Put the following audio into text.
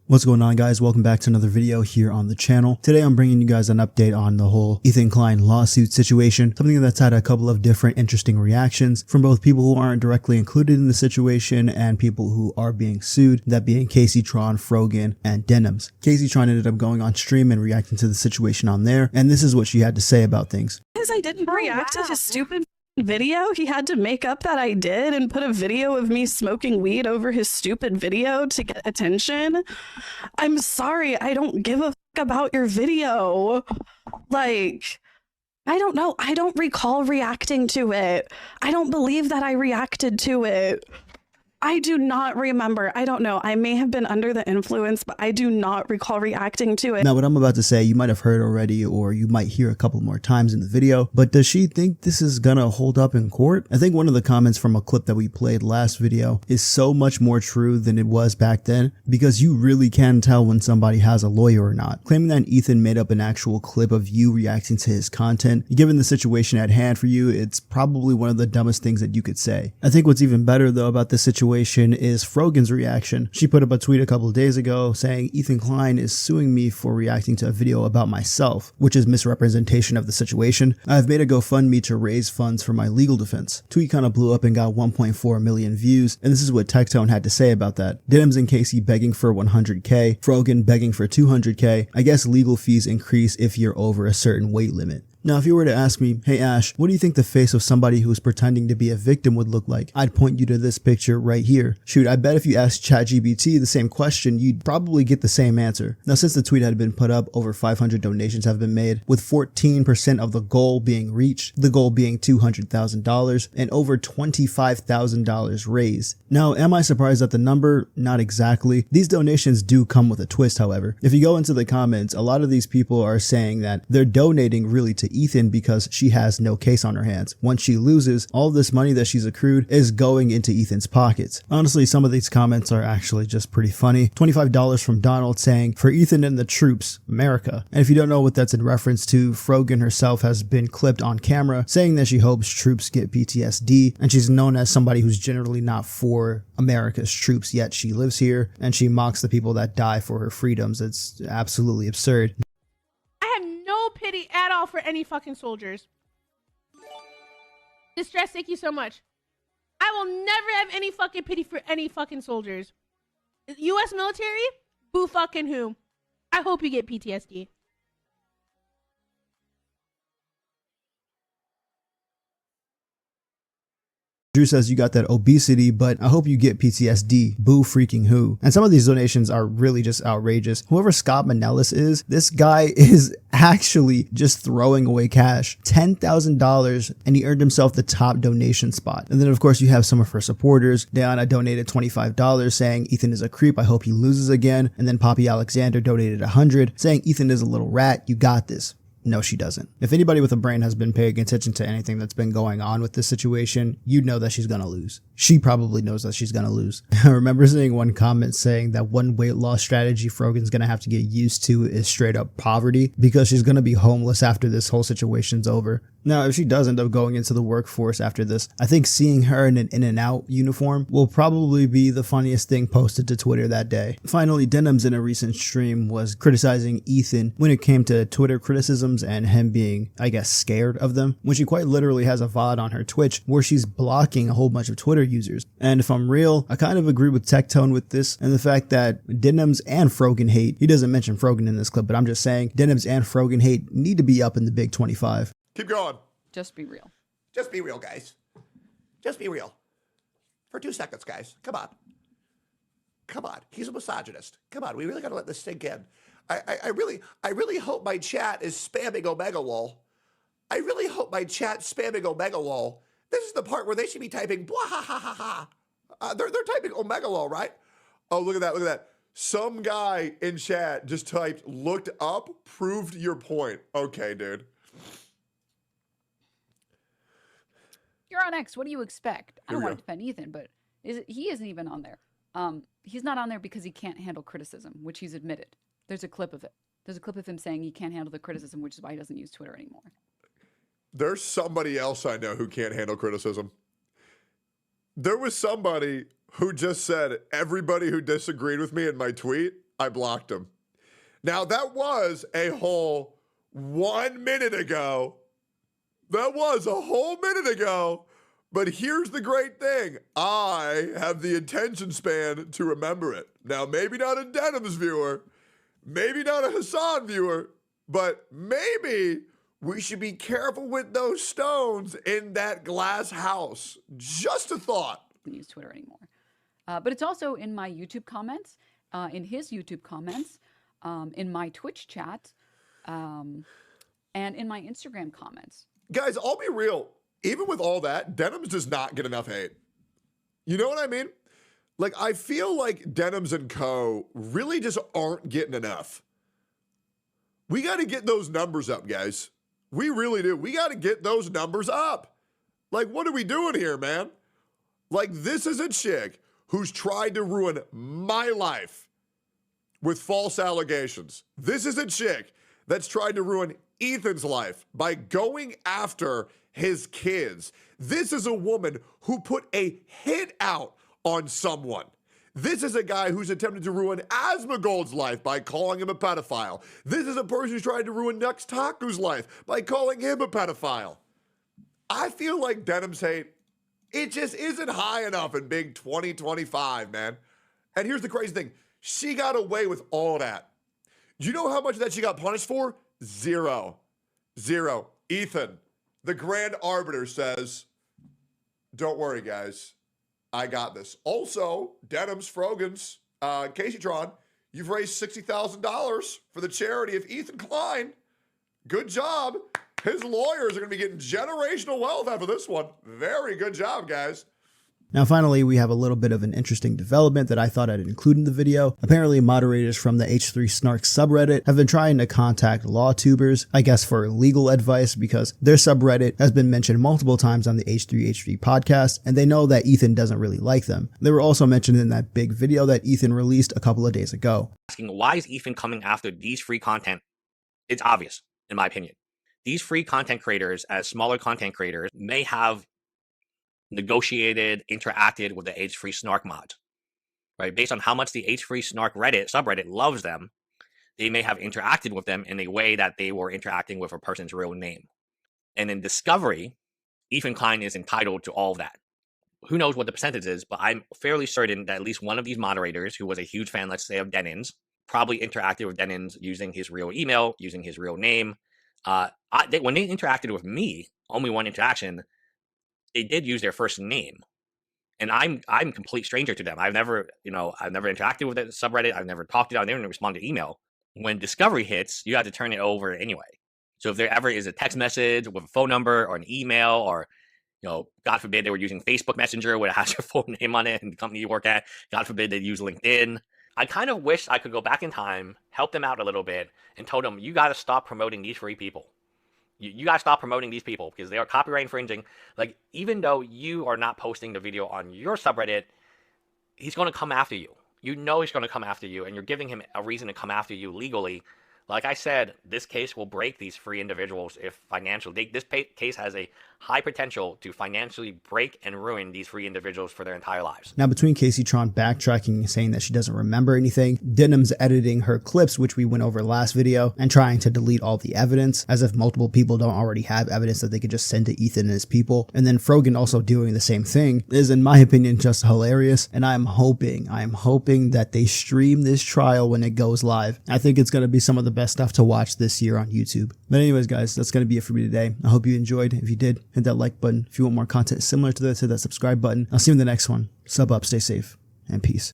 What's going on, guys? Welcome back to another video here on the channel. Today I'm bringing you guys an update on the whole Ethan Klein lawsuit situation, something that's had a couple of different interesting reactions from both people who aren't directly included in the situation and people who are being sued, that being Kaceytron, Frogan, and Denims. Kaceytron ended up going on stream and reacting to the situation on there, and this is what she had to say about things. Because I didn't react to his stupid video, he had to make up that I did and put a video of me smoking weed over his stupid video to get attention. I'm sorry, I don't give a fuck about your video. Like, I don't know. I don't recall reacting to it. I don't believe that I reacted to it. I do not remember. I don't know. I may have been under the influence, but I do not recall reacting to it. Now, what I'm about to say, you might have heard already, or you might hear a couple more times in the video, but does she think this is gonna hold up in court? I think one of the comments from a clip that we played last video is so much more true than it was back then, because you really can tell when somebody has a lawyer or not. Claiming that Ethan made up an actual clip of you reacting to his content, given the situation at hand for you, it's probably one of the dumbest things that you could say. I think what's even better though about this situation is Frogan's reaction. She put up a tweet a couple of days ago saying Ethan Klein is suing me for reacting to a video about myself, which is misrepresentation of the situation. I've made a GoFundMe to raise funds for my legal defense. Tweet kind of blew up and got 1.4 million views, and this is what Kaceytron had to say about that. Denims and Casey begging for 100k, Frogan begging for 200k. I guess legal fees increase if you're over a certain weight limit. Now, if you were to ask me, hey Ash, what do you think the face of somebody who's pretending to be a victim would look like? I'd point you to this picture right here. Shoot, I bet if you asked ChatGPT the same question, you'd probably get the same answer. Now, since the tweet had been put up, over 500 donations have been made, with 14% of the goal being reached, the goal being $200,000, and over $25,000 raised. Now, am I surprised at the number? Not exactly. These donations do come with a twist, however. If you go into the comments, a lot of these people are saying that they're donating really to Ethan because she has no case on her hands. Once she loses, all this money that she's accrued is going into Ethan's pockets. Honestly, some of these comments are actually just pretty funny. $25 from Donald saying, for Ethan and the troops, America. And if you don't know what that's in reference to, Frogan herself has been clipped on camera saying that she hopes troops get PTSD, and she's known as somebody who's generally not for America's troops, yet she lives here and she mocks the people that die for her freedoms. It's absolutely absurd. Pity at all for any fucking soldiers. Distress, thank you so much. I will never have any fucking pity for any fucking soldiers. U.S. military? Boo fucking who? I hope you get PTSD. Drew says you got that obesity, but I hope you get PTSD. Boo freaking who. And some of these donations are really just outrageous. Whoever Scott Manelis is, this guy is actually just throwing away cash. $10,000, and he earned himself the top donation spot. And then of course you have some of her supporters. Diana donated $25 saying Ethan is a creep, I hope he loses again. And then Poppy Alexander donated $100 saying Ethan is a little rat, you got this. No, she doesn't. If anybody with a brain has been paying attention to anything that's been going on with this situation, you'd know that she's gonna lose. She probably knows that she's gonna lose. I remember seeing one comment saying that one weight loss strategy Frogan's gonna have to get used to is straight up poverty, because she's gonna be homeless after this whole situation's over. Now, if she does end up going into the workforce after this, I think seeing her in an In-N-Out uniform will probably be the funniest thing posted to Twitter that day. Finally, Denims in a recent stream was criticizing Ethan when it came to Twitter criticisms and him being, I guess, scared of them, when she quite literally has a VOD on her Twitch where she's blocking a whole bunch of Twitter users. And if I'm real, I kind of agree with Kaceytron with this, and the fact that Denims and Frogan hate, he doesn't mention Frogan in this clip, but I'm just saying Denims and Frogan hate need to be up in the big 25. Keep going. Just be real. Just be real, guys. Just be real. For 2 seconds, guys. Come on. Come on. He's a misogynist. Come on. We really got to let this sink in. I really hope my chat is spamming Omega Lol. I really hope my chat's spamming Omega Lol. This is the part where they should be typing blah ha ha ha ha. They're typing Omega Lol, right? Oh, look at that. Look at that. Some guy in chat just typed, looked up, proved your point. Okay, dude. You're on X. What do you expect? I don't want to defend Ethan, but he isn't even on there. He's not on there because he can't handle criticism, which he's admitted. There's a clip of it. There's a clip of him saying he can't handle the criticism, which is why he doesn't use Twitter anymore. There's somebody else I know who can't handle criticism. There was somebody who just said everybody who disagreed with me in my tweet I blocked him. Now, that was a whole 1 minute ago. That was a whole minute ago. But here's the great thing. I have the attention span to remember it. Now, maybe not a Denims viewer, maybe not a Hassan viewer, but maybe we should be careful with those stones in that glass house. Just a thought. I don't use Twitter anymore. But it's also in my YouTube comments, in his YouTube comments, in my Twitch chat, and in my Instagram comments. Guys, I'll be real. Even with all that, Denims does not get enough hate. You know what I mean? Like, I feel like Denims and Co. really just aren't getting enough. We got to get those numbers up, guys. We really do. We got to get those numbers up. Like, what are we doing here, man? Like, this is a chick who's tried to ruin my life with false allegations. This is a chick that's tried to ruin Ethan's life by going after his kids. This is a woman who put a hit out on someone. This is a guy who's attempted to ruin Asmongold's life by calling him a pedophile. This is a person who's tried to ruin Nux Taku's life by calling him a pedophile. I feel like Denims hate, it just isn't high enough in big 2025, man. And here's the crazy thing. She got away with all that. Do you know how much of that she got punished for? Zero. Ethan, the grand arbiter, says, don't worry, guys. I got this. Also, Denims, Frogan's, Kaceytron, you've raised $60,000 for the charity of Ethan Klein. Good job. His lawyers are going to be getting generational wealth after this one. Very good job, guys. Now finally, we have a little bit of an interesting development that I thought I'd include in the video. Apparently, moderators from the H3 Snark subreddit have been trying to contact law tubers, I guess for legal advice, because their subreddit has been mentioned multiple times on the H3H3 podcast, and they know that Ethan doesn't really like them. They were also mentioned in that big video that Ethan released a couple of days ago. Asking why is Ethan coming after these free content? It's obvious, in my opinion. These free content creators, as smaller content creators, may have negotiated, interacted with the H3 Snark mods, right? Based on how much the H3 Snark subreddit loves them, they may have interacted with them in a way that they were interacting with a person's real name. And in Discovery, Ethan Klein is entitled to all of that. Who knows what the percentage is, but I'm fairly certain that at least one of these moderators, who was a huge fan, let's say, of Denims, probably interacted with Denims using his real email, using his real name. When they interacted with me, only one interaction, they did use their first name, and I'm a complete stranger to them. I've never interacted with the subreddit. I've never talked to them. I never responded to email. When Discovery hits, you have to turn it over anyway. So if there ever is a text message with a phone number or an email, or God forbid they were using Facebook Messenger where it has your full name on it and the company you work at, God forbid they use LinkedIn. I kind of wish I could go back in time, help them out a little bit, and told them, you got to stop promoting these free people. You got to stop promoting these people because they are copyright infringing. Like, even though you are not posting the video on your subreddit, he's going to come after you. You know he's going to come after you, and you're giving him a reason to come after you legally. Like I said, this case will break these free individuals if financially. This case has a high potential to financially break and ruin these free individuals for their entire lives. Now, between Kaceytron backtracking and saying that she doesn't remember anything, Denims editing her clips, which we went over last video, and trying to delete all the evidence, as if multiple people don't already have evidence that they could just send to Ethan and his people, and then Frogan also doing the same thing, is, in my opinion, just hilarious. And I am hoping that they stream this trial when it goes live. I think it's going to be some of the best stuff to watch this year on YouTube. But anyways, guys, that's going to be it for me today. I hope you enjoyed. If you did, hit that like button. If you want more content similar to this, hit that subscribe button. I'll see you in the next one. Sub up, stay safe, and peace.